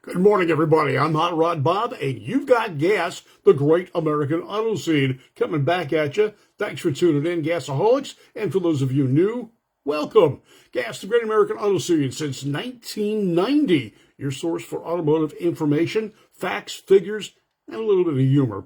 Good morning, everybody. I'm Hot Rod Bob, and you've got GAAS, the Great American Auto Scene, coming back at you. Thanks for tuning in, Gasaholics, and for those of you new, welcome. GAAS, the Great American Auto Scene, since 1990, your source for automotive information, facts, figures, and a little bit of humor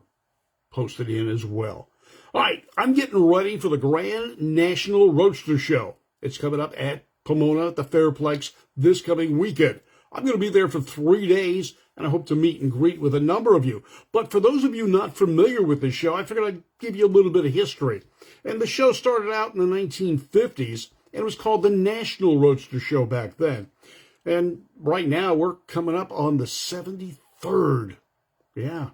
posted in as well. All right, I'm getting ready for the Grand National Roadster Show. It's coming up at Pomona at the Fairplex this coming weekend. I'm going to be there for 3 days, and I hope to meet and greet with a number of you. But for those of you not familiar with this show, I figured I'd give you a little bit of history. And the show started out in the 1950s, and it was called the National Roadster Show back then. And right now, we're coming up on the 73rd. Yeah.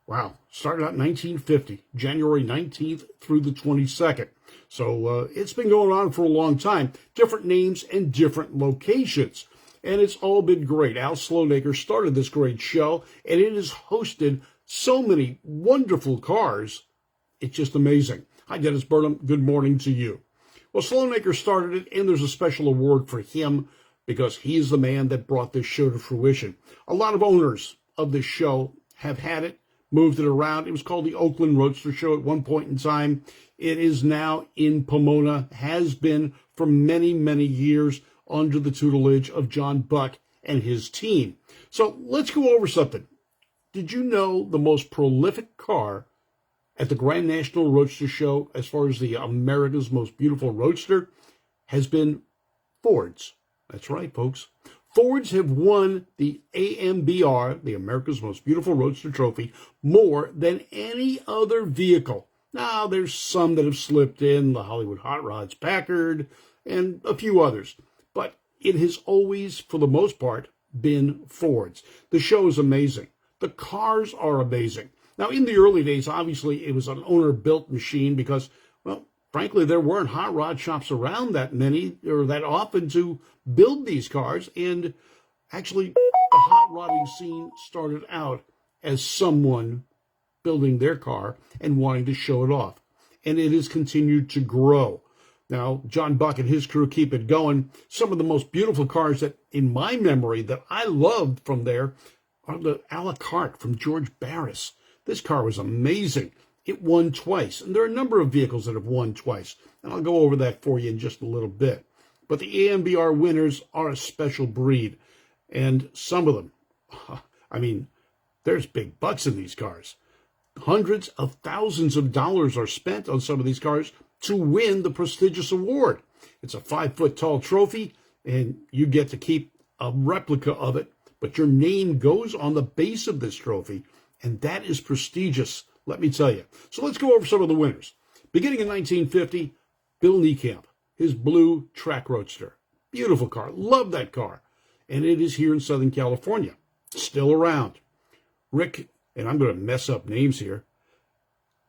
Wow. Started out in 1950, January 19th through the 22nd. So it's been going on for a long time. Different names and different locations. And it's all been great. Al Sloanaker started this great show, and it has hosted so many wonderful cars. It's just amazing. Hi, Dennis Burnham. Good morning to you. Well, Sloanaker started it, and there's a special award for him because he's the man that brought this show to fruition. A lot of owners of this show have had it, moved it around. It was called the Oakland Roadster Show at one point in time. It is now in Pomona, has been for many, many years, under the tutelage of John Buck and his team. So let's go over something. Did you know the most prolific car at the Grand National Roadster Show, as far as the America's Most Beautiful Roadster, has been Fords? That's right, folks. Fords have won the AMBR, the America's Most Beautiful Roadster Trophy, more than any other vehicle. Now, there's some that have slipped in, the Hollywood Hot Rods, Packard, and a few others. But it has always, for the most part, been Fords. The show is amazing. The cars are amazing. Now, in the early days, obviously, it was an owner-built machine because, well, frankly, there weren't hot rod shops around that many or that often to build these cars. And actually, the hot rodding scene started out as someone building their car and wanting to show it off. And it has continued to grow. Now, John Buck and his crew keep it going. Some of the most beautiful cars that, in my memory, that I loved from there are the a la carte from George Barris. This car was amazing. It won twice. And there are a number of vehicles that have won twice. And I'll go over that for you in just a little bit. But the AMBR winners are a special breed. And some of them, I mean, there's big bucks in these cars. Hundreds of thousands of dollars are spent on some of these cars to win the prestigious award. It's a 5-foot-tall trophy, and you get to keep a replica of it, but your name goes on the base of this trophy, and that is prestigious, let me tell you. So let's go over some of the winners. Beginning in 1950, Bill Niekamp, his blue track roadster. Beautiful car. Love that car. And it is here in Southern California. Still around. Rick, and I'm going to mess up names here,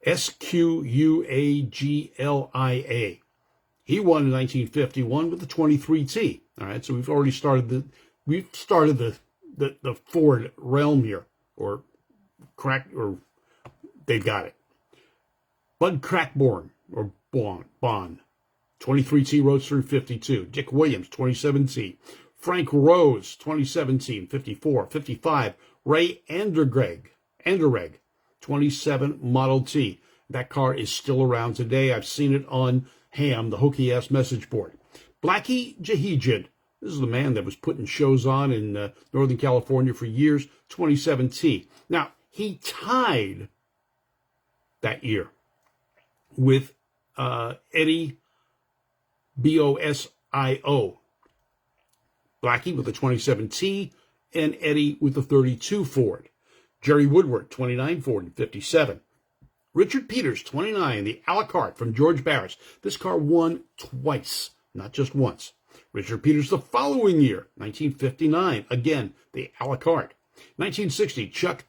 Squaglia. He won in 1951 with the 23T. All right, so we've already started the Ford realm here, or they've got it. Bud Crackborn or Bond, 23T Roadster 52. Dick Williams, 27T. Frank Rose, 2017, 54, 55. Ray Anderegg, 27 Model T. That car is still around today. I've seen it on Ham, the hokey-ass message board. Blackie Jahijid. This is the man that was putting shows on in Northern California for years, 27T. Now, he tied that year with Eddie Bosio. Blackie with the 27T and Eddie with the 32 Ford. Jerry Woodward, 29 Ford and 57. Richard Peters, 29, the a la carte from George Barris. This car won twice, not just once. Richard Peters the following year, 1959, again, the a la carte. 1960, Chuck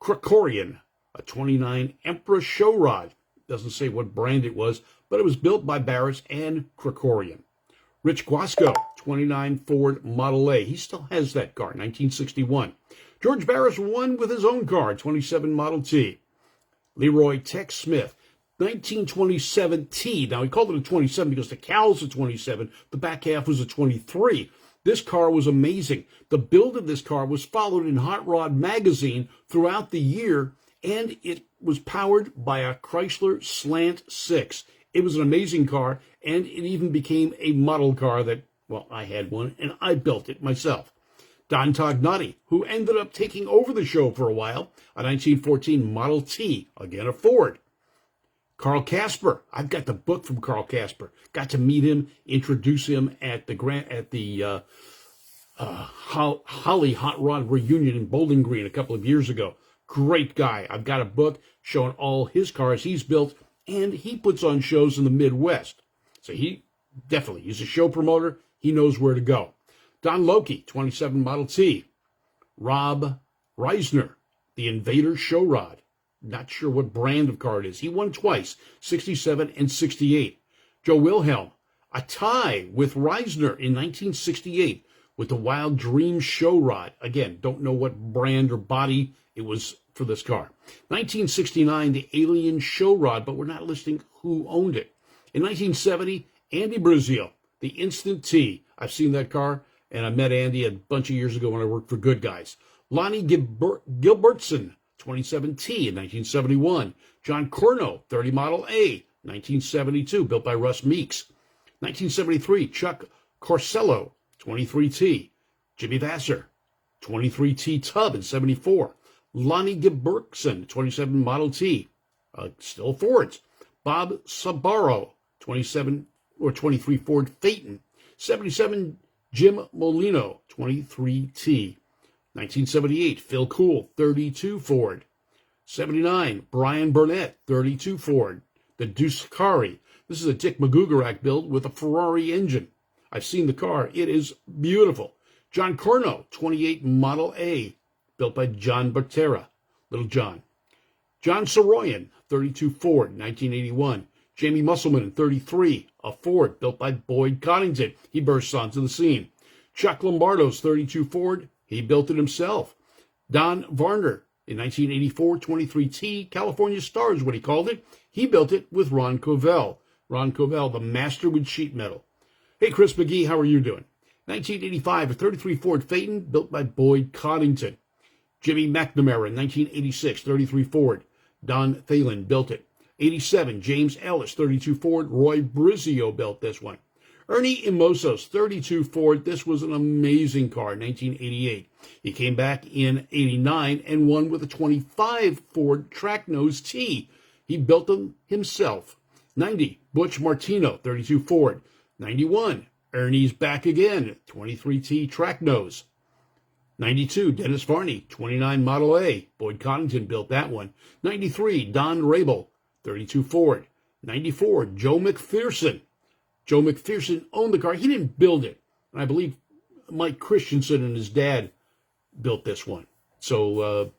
Krikorian, a 29 Emperor show rod. Doesn't say what brand it was, but it was built by Barris and Krikorian. Rich Guasco, 29 Ford Model A. He still has that car, 1961. George Barris won with his own car, 27 Model T. Leroy Tex Smith, 1927 T. Now, he called it a 27 because the cowl's a 27. The back half was a 23. This car was amazing. The build of this car was followed in Hot Rod magazine throughout the year, and it was powered by a Chrysler Slant 6. It was an amazing car, and it even became a model car that, well, I had one, and I built it myself. Don Tognotti, who ended up taking over the show for a while, a 1914 Model T, again a Ford. Carl Casper, I've got the book from Carl Casper. Got to meet him, introduce him at the Holly Hot Rod reunion in Bowling Green a couple of years ago. Great guy. I've got a book showing all his cars he's built, and he puts on shows in the Midwest. So he's a show promoter. He knows where to go. Don Loki, 27 Model T. Rob Reisner, the Invader Show Rod. Not sure what brand of car it is. He won twice, 67 and 68. Joe Wilhelm, a tie with Reisner in 1968 with the Wild Dream Show Rod. Again, don't know what brand or body it was for this car. 1969, the Alien Show Rod, but we're not listing who owned it. In 1970, Andy Brazil, the Instant T. I've seen that car, and I met Andy a bunch of years ago when I worked for Good Guys. Lonnie Gilbertson, 27T in 1971. John Corno, 30 Model A, 1972, built by Russ Meeks. 1973, Chuck Corsello, 23T. Jimmy Vassar, 23T Tub in 74. Lonnie Gilbertson, 27 Model T, still Fords. Bob Sabaro, 23 Ford Phaeton. 77, Jim Molino, 23T. 1978, Phil Cool, 32 Ford. 79, Brian Burnett, 32 Ford. The Ducati. This is a Dick Magugarak build with a Ferrari engine. I've seen the car. It is beautiful. John Corno, 28 Model A, built by John Botera, Little John. John Soroyan, 32 Ford, 1981. Jamie Musselman, 33, a Ford, built by Boyd Coddington. He bursts onto the scene. Chuck Lombardo's 32 Ford, he built it himself. Don Varner, in 1984, 23T, California Star is what he called it. He built it with Ron Covell. Ron Covell, the master with sheet metal. Hey, Chris McGee, how are you doing? 1985, a 33 Ford Phaeton, built by Boyd Coddington. Jimmy McNamara, in 1986, 33 Ford. Don Thalen built it. 87, James Ellis, 32 Ford. Roy Brizio built this one. Ernie Imosos, 32 Ford. This was an amazing car, 1988. He came back in 89 and won with a 25 Ford track nose T. He built them himself. 90, Butch Martino, 32 Ford. 91, Ernie's back again, 23T track nose. 92, Dennis Varney, 29 Model A. Boyd Coddington built that one. 93, Don Rabel, 32 Ford. 94, Joe McPherson. Joe McPherson owned the car. He didn't build it. And I believe Mike Christensen and his dad built this one. So,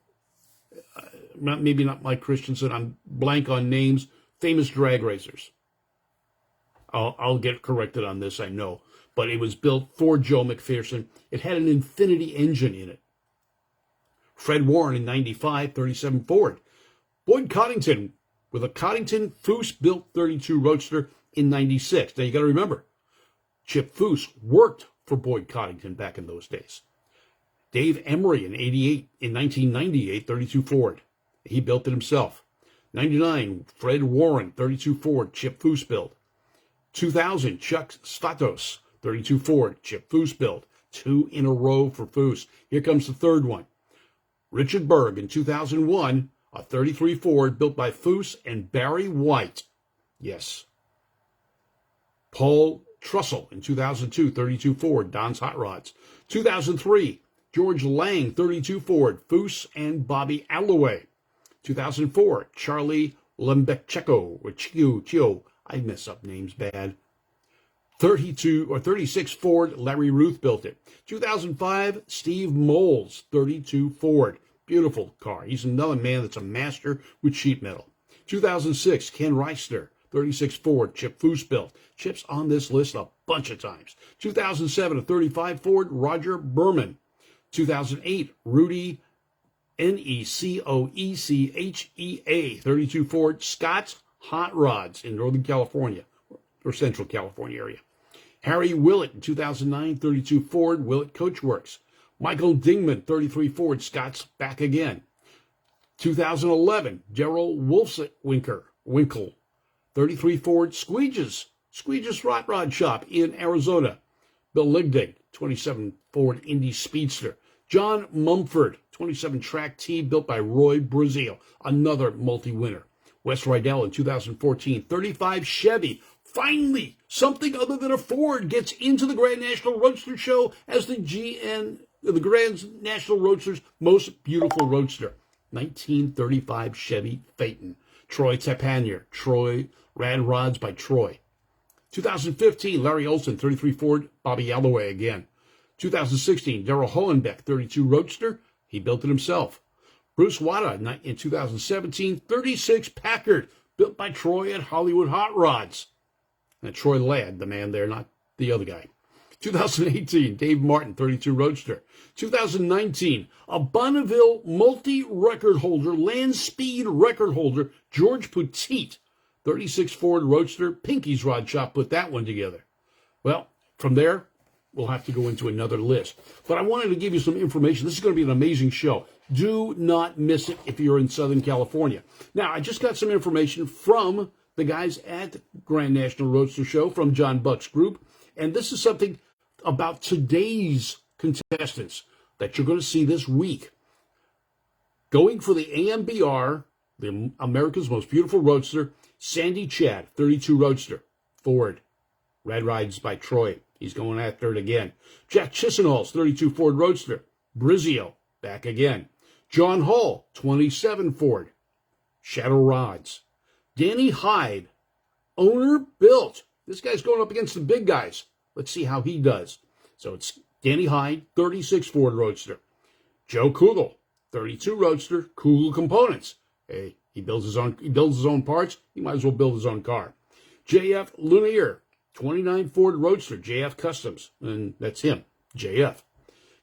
maybe not Mike Christensen. I'm blank on names. Famous drag racers. I'll get corrected on this, I know. But it was built for Joe McPherson. It had an Infinity engine in it. Fred Warren in 95, 37 Ford. Boyd Coddington with a Coddington Foose built 32 Roadster in 96. Now you got to remember, Chip Foose worked for Boyd Coddington back in those days. Dave Emery in 1998, 32 Ford. He built it himself. 99, Fred Warren, 32 Ford, Chip Foose built. 2000, Chuck Statos, 32 Ford, Chip Foose built. 2 in a row for Foose. Here comes the third one. Richard Berg in 2001, a 33 Ford built by Foose and Barry White. Yes. Paul Trussell in 2002, 32 Ford, Don's Hot Rods. 2003, George Lang, 32 Ford, Foose and Bobby Alloway. 2004, Charlie Lembecheko, or Chio, I mess up names bad. 36 Ford, Larry Ruth built it. 2005, Steve Moles, 32 Ford. Beautiful car. He's another man that's a master with sheet metal. 2006, Ken Reister, 36 Ford, Chip Foose built. Chip's on this list a bunch of times. 2007, a 35 Ford, Roger Berman. 2008, Rudy Necoechea, 32 Ford, Scott's Hot Rods in Northern California, or Central California area. Harry Willett in 2009, 32 Ford, Willett Coachworks. Michael Dingman, 33 Ford, Scott's back again. 2011, Gerald Winkle, 33 Ford, Squeege's Hot Rod Shop in Arizona. Bill Ligdig, 27 Ford Indy Speedster. John Mumford, 27 Track T, built by Roy Brazil, another multi-winner. Wes Rydell in 2014, 35 Chevy. Finally, something other than a Ford gets into the Grand National Roadster Show as the Grand National Roadster's most beautiful roadster. 1935 Chevy Phaeton. Troy Tapanier, Rad Rods by Troy. 2015, Larry Olson, 33 Ford, Bobby Alloway again. 2016, Darrell Hohenbeck, 32 Roadster. He built it himself. Bruce Wada in 2017, 36 Packard, built by Troy at Hollywood Hot Rods. And Troy Ladd, the man there, not the other guy. 2018, Dave Martin, 32 Roadster. 2019, a Bonneville multi-record holder, land speed record holder, George Petit, 36 Ford Roadster. Pinky's Rod Shop put that one together. Well, from there, we'll have to go into another list. But I wanted to give you some information. This is going to be an amazing show. Do not miss it if you're in Southern California. Now, I just got some information from the guys at the Grand National Roadster Show from John Buck's group. And this is something about today's contestants that you're going to see this week. Going for the AMBR, the America's Most Beautiful Roadster, Sandy Chad, 32 Roadster, Ford. Red Rides by Troy. He's going after it again. Jack Chisenhall's 32 Ford Roadster. Brizio, back again. John Hall, 27 Ford. Shadow Rods. Danny Hyde, owner built. This guy's going up against the big guys. Let's see how he does. So it's Danny Hyde, 36 Ford Roadster. Joe Kugel, 32 Roadster, Kugel Components. Hey, he builds his own parts. He might as well build his own car. JF Lunier, 29 Ford Roadster, JF Customs. And that's him, JF.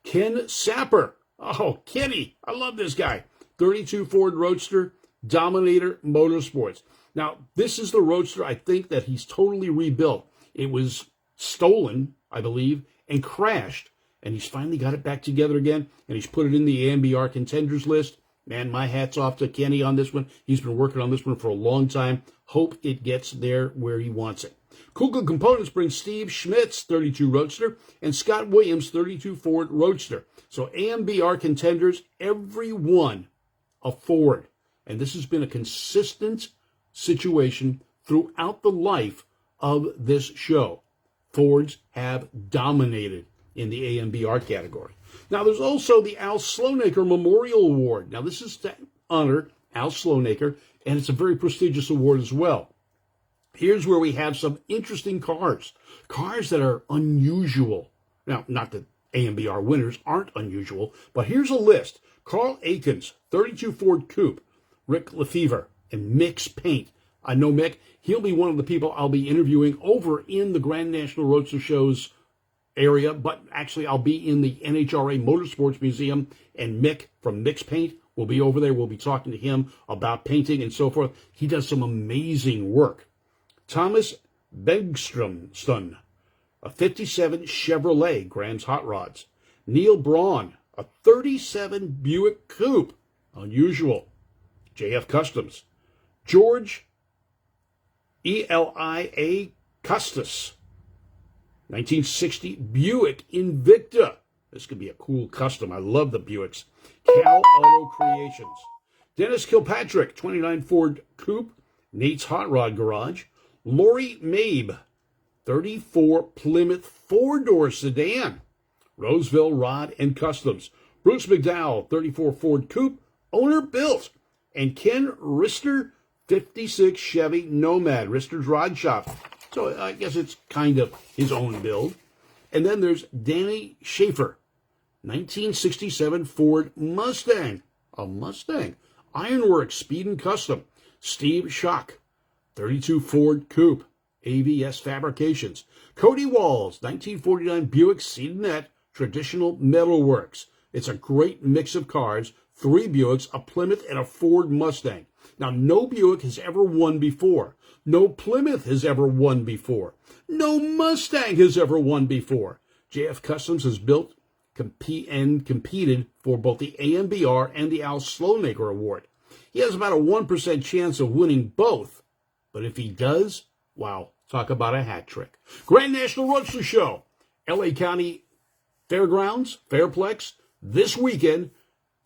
Ken Sapper. Oh, Kenny. I love this guy. 32 Ford Roadster, Dominator Motorsports. Now, this is the Roadster I think that he's totally rebuilt. It was stolen, I believe, and crashed. And he's finally got it back together again, and he's put it in the AMBR contenders list. Man, my hat's off to Kenny on this one. He's been working on this one for a long time. Hope it gets there where he wants it. Kugel Components brings Steve Schmitz, 32 Roadster, and Scott Williams, 32 Ford Roadster. So AMBR contenders, every one a Ford. And this has been a consistent situation throughout the life of this show. Fords have dominated in the AMBR category. Now, there's also the Al Sloanaker Memorial Award. Now, this is to honor Al Sloanaker, and it's a very prestigious award as well. Here's where we have some interesting cars that are unusual. Now, not that AMBR winners aren't unusual, but here's a list. Carl Aikens, 32 Ford Coupe, Rick Lefevre, and Mick's Paint. I know Mick. He'll be one of the people I'll be interviewing over in the Grand National Roadster Show's area, but actually I'll be in the NHRA Motorsports Museum, and Mick from Mick's Paint will be over there. We'll be talking to him about painting and so forth. He does some amazing work. Thomas Begström, a 57 Chevrolet Graham's Hot Rods. Neil Braun, a 37 Buick Coupe, unusual. JF Customs. George Elia Custis, 1960 Buick Invicta. This could be a cool custom. I love the Buicks. Cal Auto Creations. Dennis Kilpatrick, 29 Ford Coupe, Nate's Hot Rod Garage. Lori Mabe, 34 Plymouth four-door sedan, Roseville Rod and Customs. Bruce McDowell, 34 Ford Coupe, owner built. And Ken Rister, 56 Chevy Nomad, Rister's Rod Shop. So I guess it's kind of his own build. And then there's Danny Schaefer, 1967 Ford Mustang, a Mustang. Ironworks Speed and Custom. Steve Schock, 32 Ford Coupe, AVS Fabrications. Cody Walls, 1949 Buick Sedanette, Traditional Metalworks. It's a great mix of cars, 3 Buicks, a Plymouth, and a Ford Mustang. Now, no Buick has ever won before. No Plymouth has ever won before. No Mustang has ever won before. JF Customs has built competed for both the AMBR and the Al Slowmaker Award. He has about a 1% chance of winning both. But if he does, wow, talk about a hat trick. Grand National Roadster Show, LA County Fairgrounds, Fairplex, this weekend.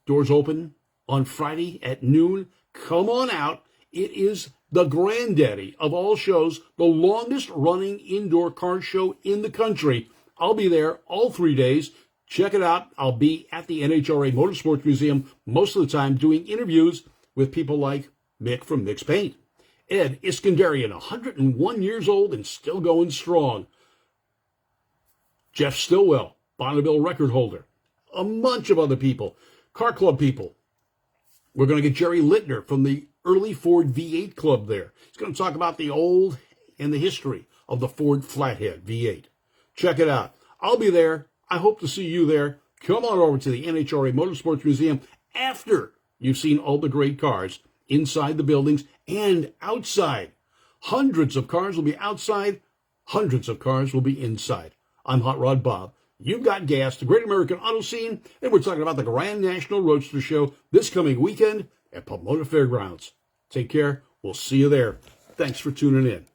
Doors open on Friday at noon. Come on out. It is the granddaddy of all shows, the longest running indoor car show in the country. I'll be there all 3 days. Check it out. I'll be at the NHRA Motorsports Museum most of the time doing interviews with people like Mick from Mick's Paint. Ed Iskandarian, 101 years old and still going strong. Jeff Stillwell, Bonneville record holder. A bunch of other people. Car Club people. We're going to get Jerry Littner from the early Ford V8 Club there. He's going to talk about the old and the history of the Ford Flathead V8. Check it out. I'll be there. I hope to see you there. Come on over to the NHRA Motorsports Museum after you've seen all the great cars inside the buildings and outside. Hundreds of cars will be outside. Hundreds of cars will be inside. I'm Hot Rod Bob. You've got gas, the Great American Auto Scene, and we're talking about the Grand National Roadster Show this coming weekend at Pomona Fairgrounds. Take care. We'll see you there. Thanks for tuning in.